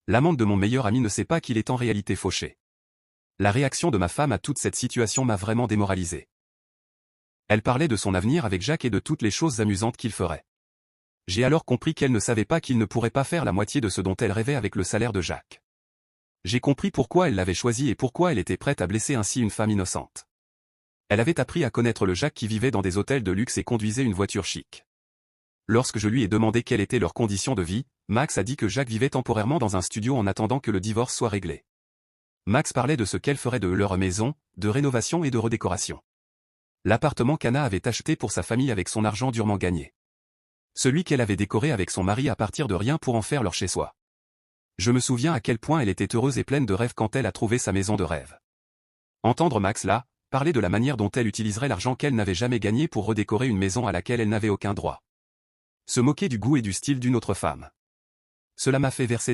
L'amante de mon meilleur ami ne sait pas qu'il est en réalité fauché. La réaction de ma femme à toute cette situation m'a vraiment démoralisé. Elle parlait de son avenir avec Jacques et de toutes les choses amusantes qu'il ferait. J'ai alors compris qu'elle ne savait pas qu'il ne pourrait pas faire la moitié de ce dont elle rêvait avec le salaire de Jacques. J'ai compris pourquoi elle l'avait choisi et pourquoi elle était prête à blesser ainsi une femme innocente. Elle avait appris à connaître le Jacques qui vivait dans des hôtels de luxe et conduisait une voiture chic. Lorsque je lui ai demandé quelles étaient leurs conditions de vie, Max a dit que Jacques vivait temporairement dans un studio en attendant que le divorce soit réglé. Max parlait de ce qu'elle ferait de leur maison, de rénovation et de redécoration. L'appartement qu'Anna avait acheté pour sa famille avec son argent durement gagné. Celui qu'elle avait décoré avec son mari à partir de rien pour en faire leur chez-soi. Je me souviens à quel point elle était heureuse et pleine de rêves quand elle a trouvé sa maison de rêve. Entendre Max là, parler de la manière dont elle utiliserait l'argent qu'elle n'avait jamais gagné pour redécorer une maison à laquelle elle n'avait aucun droit. Se moquer du goût et du style d'une autre femme. Cela m'a fait verser des